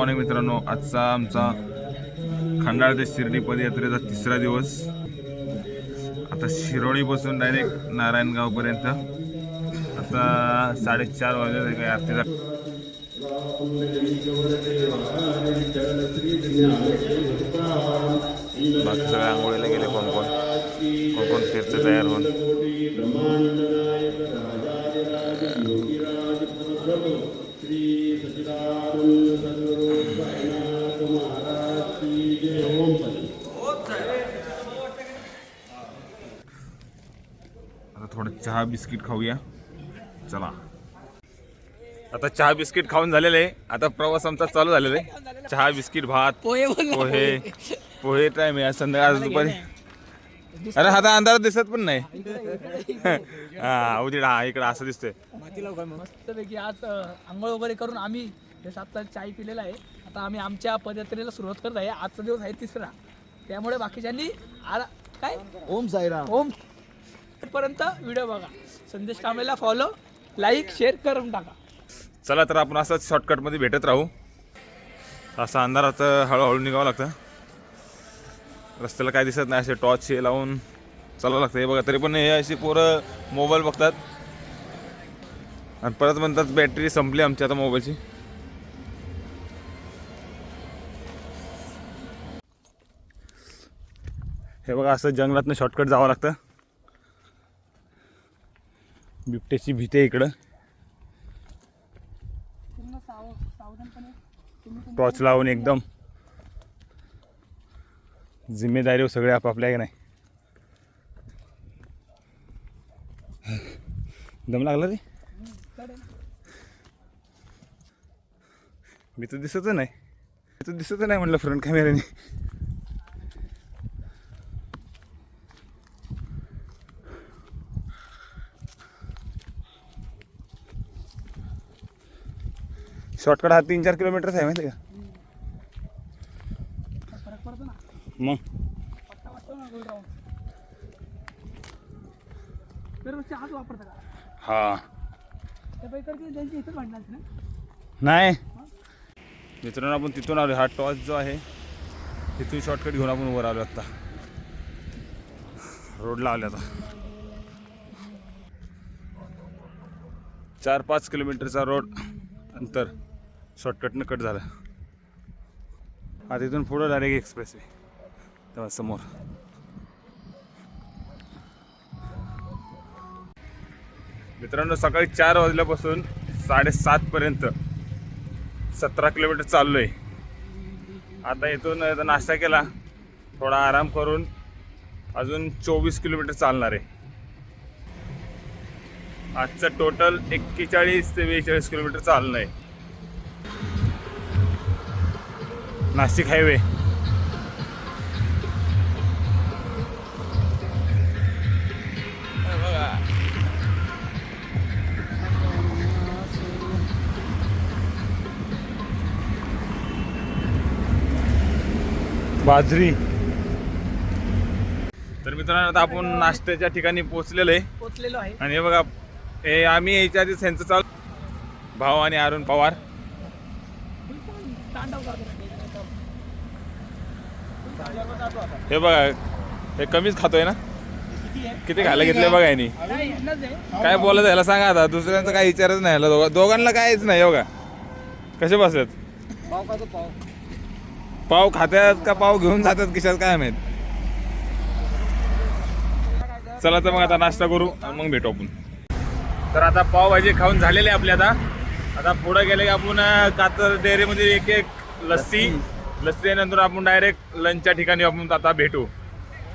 Morning मित्रांनो. आजचा आमचा खंडाळा ते शिर्डी पदयात्रेचा तिसरा दिवस. आता शिरोळीपासून डायरेक्ट नारायणगावपर्यंत. आता 4:30 वाजले काय आरतीचा. बाकी सगळे आंघोळीला गेले. कोण कोण फिरतं तयार होऊन. आता थोडं चहा बिस्किट खाऊया. चला, आता चहा बिस्किट खाऊन झालेलं आहे. आता प्रवास आमचा चालू झालेला आहे. चहा बिस्किट, भात, पोहे टाइम आहे. संध्याकाळ दुपारी. अरे आता अंधारात दिसत पण नाही. हा उद्या. हा इकडं असं दिसतंय. मस्तपैकी आज आंघोळ वगैरे करून आम्ही आता चाय पिलेला आहे. आता आम्ही आमच्या पदयात्रेला सुरुवात करत आहे. आजचा दिवस आहे तिसरा, त्यामुळे बाकीच्यांनी काय ओम साईराम. ओम पर्यंत व्हिडिओ बघा. संदेश कांबळेला फॉलो, लाईक, शेअर करून टाका. चला तर आपण असंच शॉर्टकटमध्ये भेटत राहू. असं अंधारात हळूहळू निघावं लागतं. रस्त्याला काय दिसत नाही. असे टॉर्च हे लावून चालावं लागतं. हे बघा, तरी पण हे अशी पोरं मोबाईल बघतात आणि परत म्हणतात बॅटरी संपली आमची आता मोबाईलची. हे बघा, असं जंगलातनं शॉर्टकट जावं लागतं. बिबट्याची भीती आहे इकडं. टॉर्च लावून एकदम जिम्मेदारी सगळे आपापल्या की नाही. दम लागला रे. मी तर दिसत नाही म्हटलं फ्रंट कॅमेऱ्याने. शॉर्टकट हा 3-4 किलोमीटरच आहे माहिती का. मग हा नाही मित्रांनो, आपण तिथून आलो. हा टॉर्च जो आहे तिथून शॉर्टकट घेऊन आपण वर आलो. आता रोडला आलो. आता 4-5 किलोमीटरचा रोड अंतर शॉर्टकटनं कट झालं. आता इथून पुढं डायरेक्ट एक्सप्रेस वे तेव्हा समोर. मित्रांनो, सकाळी 4 वाजल्यापासून 7:30 पर्यंत 17 किलोमीटर चाललो आहे. आता इथून नाश्ता केला, थोडा आराम करून अजून 24 किलोमीटर चालणार आहे. आजचं टोटल 41 ते 42 किलोमीटर चालणं आहे. नाशिक हायवे. बाजरी. तर मित्रांनो, आता आपण नाश्त्याच्या ठिकाणी पोहोचलेलो आहे. आणि हे बघा, हे आम्ही यायच्या आधी त्यांचं चालू भाव आणि अरुण पवार. हे बघा, हे कमीच खातोय ना. किती खायला घेतलंय बघा यांनी. काय बोलायचं याला सांगा. आता दुसऱ्यांचं काय विचारच नाही याला. दोघांना काहीच नाही. बघा कसे बसतात. पाव खात्यात का पाव घेऊन जातात खिशात काय माहित. चला तर मग आता नाश्ता करू आणि मग भेटू आपण. तर आता पावभाजी खाऊन झालेली आहे आपली. आता पुढे गेले की आपण कातर डेअरीमध्ये एक लस्सी नंतर आपण डायरेक्ट लंचच्या ठिकाणी आपण आता भेटू.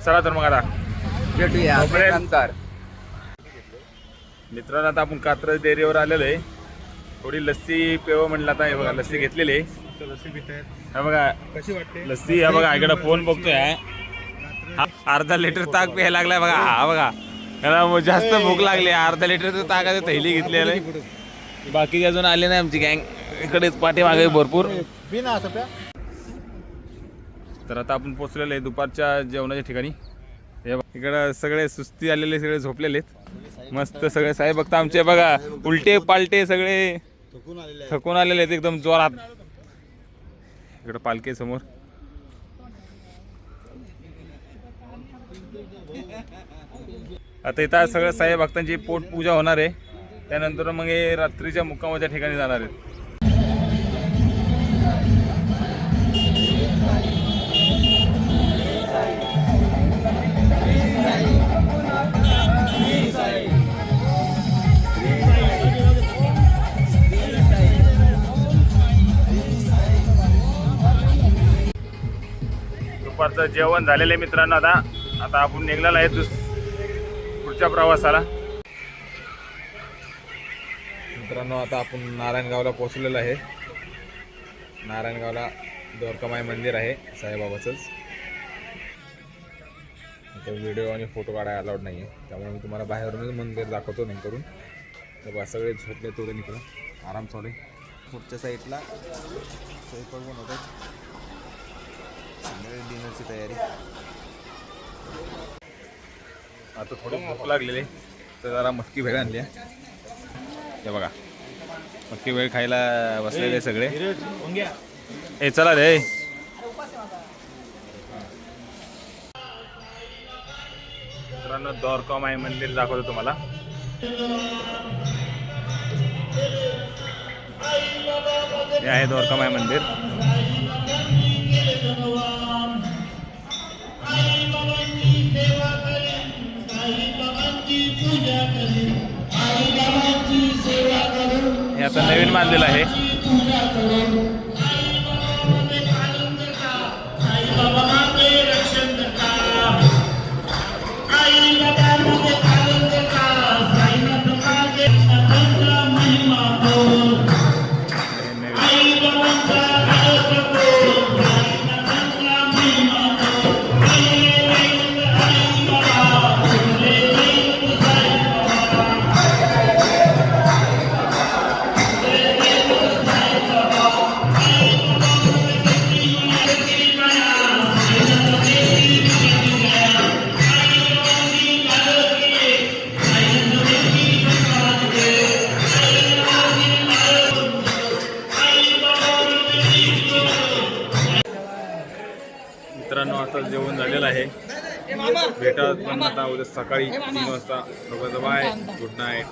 चला तर मग आता भेटूया नंतर. मित्रांनो, आता आपण कात्रज डेअरीवर आलेलो आहे. थोडी लस्सी पेव म्हणलं. आता हे बघा, लस्सी घेतलेली आहे. हा बघा कशी वाटते लस्सी. हा बघा, इकडे फोन बघतोय. अर्धा लिटर ताक प्यायला लागलाय बघा. हा बघा, त्याला जास्त भूक लागली. अर्धा लिटरचं ताकाची थैली घेतलेलं आहे. बाकी अजून आले नाही आमची गँग. इकडेच पाठीमागे भरपूर. तर आता आपण पोचलेलो आहे दुपारच्या जेवणाच्या ठिकाणी. इकडं सगळे सुस्ती आलेले, सगळे झोपलेले आहेत. मस्त सगळे साहेब बघता आमचे बघा, उलटे पालटे सगळे थकून आलेले आहेत एकदम जोरात. इकडं पालखी समोर. आता इथं सगळं साई भक्तांची पोट पूजा होणार आहे. त्यानंतर मग हे रात्रीच्या मुक्कामाच्या ठिकाणी जाणार आहेत. दुपारचं जेवण झालेलं आहे मित्रांनो. आता आपण निघलेलो आहे पुढच्या प्रवासाला. मित्रांनो आता आपण नारायणगावला पोहोचलेलो आहे. नारायणगावला द्वारकामाई मंदिर आहे साईबाबाचंच. इथं व्हिडिओ आणि फोटो काढायला अलाउड नाही आहे, त्यामुळे मी तुम्हाला बाहेरूनच मंदिर दाखवतो नंतरून. तर बा सगळे झोपले थोडे निघलं, आराम चालू आहे. पुढच्या साईडला स्वयंपाक बनवतात, डिनरची तयारी. आता थोडी भूक लागलेली तर जरा मटकी भेळ आणली आहे. हे बघा मटकी भेळ खायला बसलेले सगळे. ए चला रे. मित्रांनो द्वारकामाई मंदिर दाखवतो तुम्हाला. हे आहे द्वारकामाई मंदिर. हे आता नवीन बांधलेलं आहे. मित्रांनो आता जेवण झालेलं आहे. भेटा पण आता उद्या सकाळी 3 वाजता. Bye, good night.